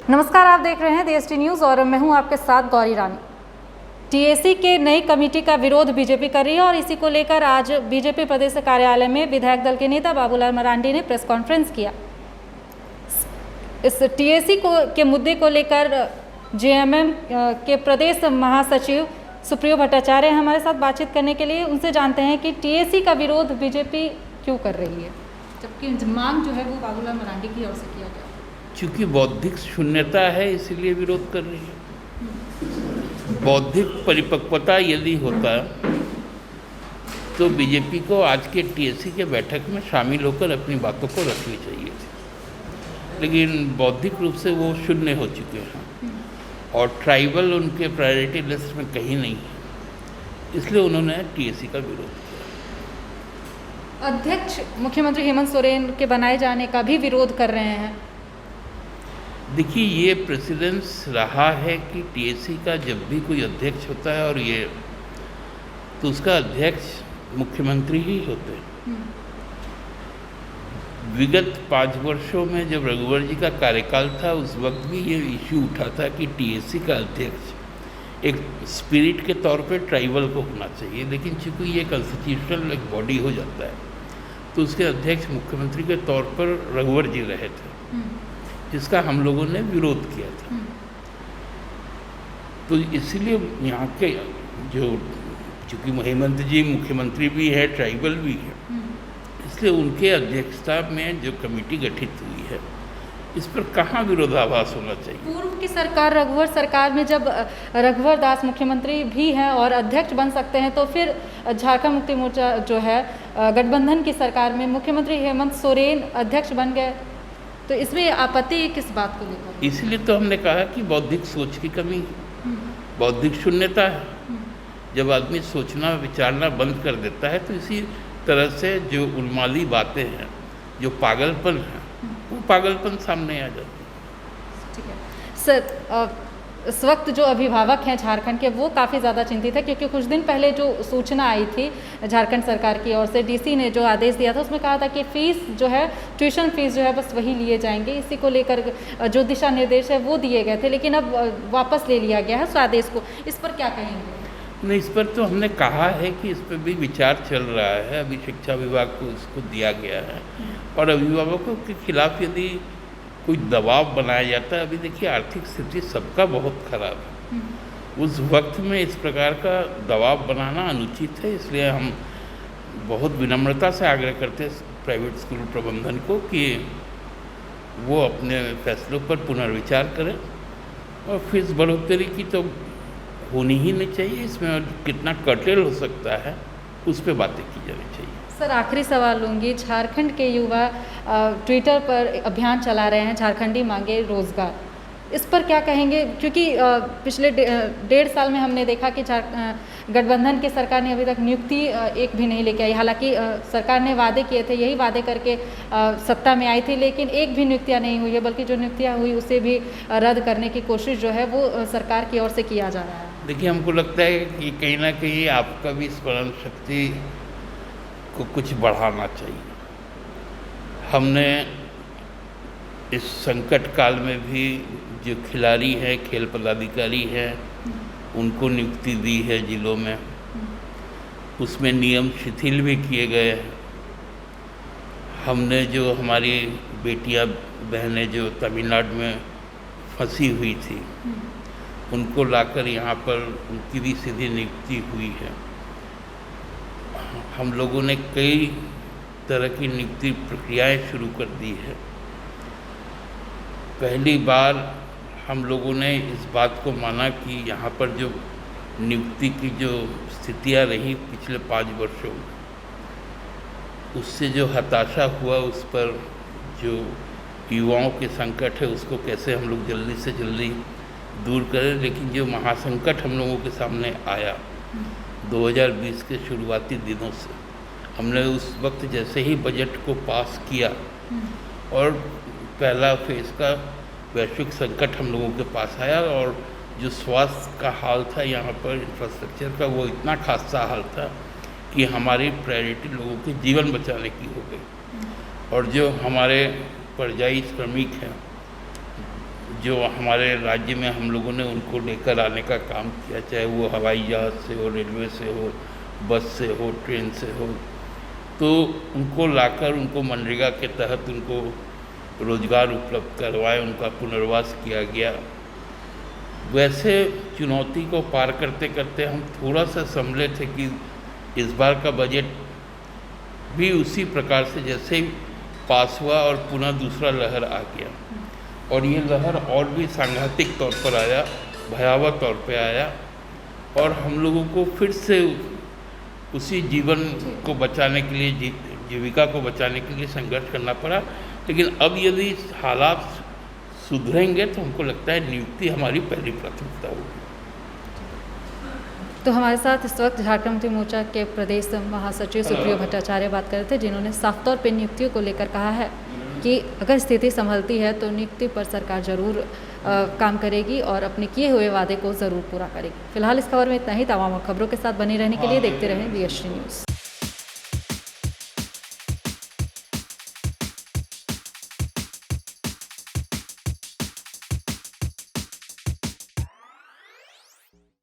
नमस्कार, आप देख रहे हैं DST न्यूज़ और मैं हूं आपके साथ गौरी रानी। टीएसी के नई कमेटी का विरोध बीजेपी कर रही है और इसी को लेकर आज बीजेपी प्रदेश कार्यालय में विधायक दल के नेता बाबूलाल मरांडी ने प्रेस कॉन्फ्रेंस किया। इस टीएसी के मुद्दे को लेकर जेएमएम के प्रदेश महासचिव सुप्रियो भट्टाचार्य हमारे साथ बातचीत करने के लिए, उनसे जानते हैं कि टीएसी का विरोध बीजेपी क्यों कर रही है, जबकि मांग जो है वो बाबूलाल मरांडी की ओर से किया गया। चूँकि बौद्धिक शून्यता है इसलिए विरोध कर रही है। बौद्धिक परिपक्वता यदि होता तो बीजेपी को आज के टीएसी के बैठक में शामिल होकर अपनी बातों को रखनी चाहिए थी, लेकिन बौद्धिक रूप से वो शून्य हो चुके हैं और ट्राइबल उनके प्रायोरिटी लिस्ट में कहीं नहीं है, इसलिए उन्होंने टीएसी का विरोध किया। अध्यक्ष मुख्यमंत्री हेमंत सोरेन के बनाए जाने का भी विरोध कर रहे हैं। देखिए, ये प्रेसिडेंस रहा है कि टीएसी का जब भी कोई अध्यक्ष होता है और ये तो उसका अध्यक्ष मुख्यमंत्री ही होते हैं। विगत 5 वर्षों में जब रघुवर जी का कार्यकाल था उस वक्त भी ये इश्यू उठा था कि टीएसी का अध्यक्ष एक स्पिरिट के तौर पे ट्राइबल को होना चाहिए, लेकिन चूँकि ये कॉन्स्टिट्यूशनल एक बॉडी हो जाता है तो उसके अध्यक्ष मुख्यमंत्री के तौर पर रघुवर जी रहे थे, जिसका हम लोगों ने विरोध किया था। तो इसलिए यहाँ के जो चूँकि हेमंत जी मुख्यमंत्री भी है, ट्राइबल भी है, इसलिए उनके अध्यक्षता में जो कमेटी गठित हुई है इस पर कहाँ विरोधाभास होना चाहिए। पूर्व की सरकार रघुवर सरकार में जब रघुवर दास मुख्यमंत्री भी हैं और अध्यक्ष बन सकते हैं, तो फिर झारखंड मुक्ति मोर्चा जो है गठबंधन की सरकार में मुख्यमंत्री हेमंत सोरेन अध्यक्ष बन गए, तो इसमें आपत्ति किस बात को लेकर? इसलिए तो हमने कहा कि बौद्धिक सोच की कमी है, बौद्धिक शून्यता है। जब आदमी सोचना विचारना बंद कर देता है तो इसी तरह से जो उन्मादी बातें हैं, जो पागलपन है, वो पागलपन सामने आ जाता है। ठीक है सर, इस वक्त जो अभिभावक हैं झारखंड के वो काफ़ी ज़्यादा चिंतित है, क्योंकि कुछ दिन पहले जो सूचना आई थी झारखंड सरकार की ओर से, डीसी ने जो आदेश दिया था उसमें कहा था कि फ़ीस जो है, ट्यूशन फीस जो है बस वही लिए जाएंगे। इसी को लेकर जो दिशा निर्देश है वो दिए गए थे, लेकिन अब वापस ले लिया गया है उस आदेश को। इस पर क्या कहेंगे? नहीं, इस पर तो हमने कहा है कि इस पर भी विचार चल रहा है। अभी शिक्षा विभाग को इसको दिया गया है और अभिभावकों के खिलाफ यदि कोई दबाव बनाया जाता है, अभी देखिए आर्थिक स्थिति सबका बहुत खराब है, उस वक्त में इस प्रकार का दबाव बनाना अनुचित है। इसलिए हम बहुत विनम्रता से आग्रह करते हैं प्राइवेट स्कूल प्रबंधन को कि वो अपने फैसलों पर पुनर्विचार करें और फीस बढ़ोतरी की तो होनी ही नहीं चाहिए, इसमें कितना कर्टेल हो सकता है उस पर बातें की जानी चाहिए। सर, आखिरी सवाल लूँगी। झारखंड के युवा ट्विटर पर अभियान चला रहे हैं, झारखंडी मांगे रोजगार, इस पर क्या कहेंगे? क्योंकि पिछले 1.5 साल में हमने देखा कि गठबंधन की सरकार ने अभी तक नियुक्ति एक भी नहीं लेके आई। हालांकि सरकार ने वादे किए थे, यही वादे करके सत्ता में आई थी, लेकिन एक भी नियुक्तियाँ नहीं हुई है, बल्कि जो नियुक्तियाँ हुई उसे भी रद्द करने की कोशिश जो है वो सरकार की ओर से किया जा रहा है। देखिए, हमको लगता है कि कहीं ना कहीं आपका भी स्मरण शक्ति को कुछ बढ़ाना चाहिए। हमने इस संकट काल में भी जो खिलाड़ी हैं, खेल पदाधिकारी हैं, उनको नियुक्ति दी है जिलों में, उसमें नियम शिथिल भी किए गए हैं। हमने जो हमारी बेटियां बहनें जो तमिलनाडु में फंसी हुई थी उनको लाकर यहाँ पर उनकी भी सीधी नियुक्ति हुई है। हम लोगों ने कई तरह की नियुक्ति प्रक्रियाएं शुरू कर दी है। पहली बार हम लोगों ने इस बात को माना कि यहाँ पर जो नियुक्ति की जो स्थितियाँ रही पिछले 5 वर्षों में, उससे जो हताशा हुआ, उस पर जो युवाओं के संकट है उसको कैसे हम लोग जल्दी से जल्दी दूर करें। लेकिन जो महासंकट हम लोगों के सामने आया 2020 के शुरुआती दिनों से, हमने उस वक्त जैसे ही बजट को पास किया और पहला फेज़ का वैश्विक संकट हम लोगों के पास आया और जो स्वास्थ्य का हाल था यहाँ पर, इंफ्रास्ट्रक्चर का, वो इतना खासा हाल था कि हमारी प्रायोरिटी लोगों के जीवन बचाने की हो गई। और जो हमारे परियायी श्रमिक हैं जो हमारे राज्य में हम लोगों ने उनको लेकर आने का काम किया, चाहे वो हवाई जहाज़ से हो, रेलवे से हो, बस से हो, ट्रेन से हो, तो उनको लाकर उनको मनरेगा के तहत उनको रोज़गार उपलब्ध करवाए, उनका पुनर्वास किया गया। वैसे चुनौती को पार करते करते हम थोड़ा सा संभले थे कि इस बार का बजट भी उसी प्रकार से जैसे ही पास हुआ और पुनः दूसरा लहर आ गया, और ये लहर और भी सांघातिक तौर पर आया, भयावह तौर पे आया, और हम लोगों को फिर से उसी जीवन को बचाने के लिए, जीविका को बचाने के लिए संघर्ष करना पड़ा। लेकिन अब यदि हालात सुधरेंगे तो हमको लगता है नियुक्ति हमारी पहली प्राथमिकता होगी। तो हमारे साथ इस वक्त झारखंड मुक्ति मोर्चा के प्रदेश महासचिव सुप्रियो भट्टाचार्य बात कर रहे थे, जिन्होंने साफ तौर पर नियुक्तियों को लेकर कहा है कि अगर स्थिति संभलती है तो नियुक्ति पर सरकार जरूर काम करेगी और अपने किए हुए वादे को ज़रूर पूरा करेगी। फिलहाल इस खबर में इतना ही। तमाम खबरों के साथ बने रहने के लिए देखते रहें BST न्यूज़।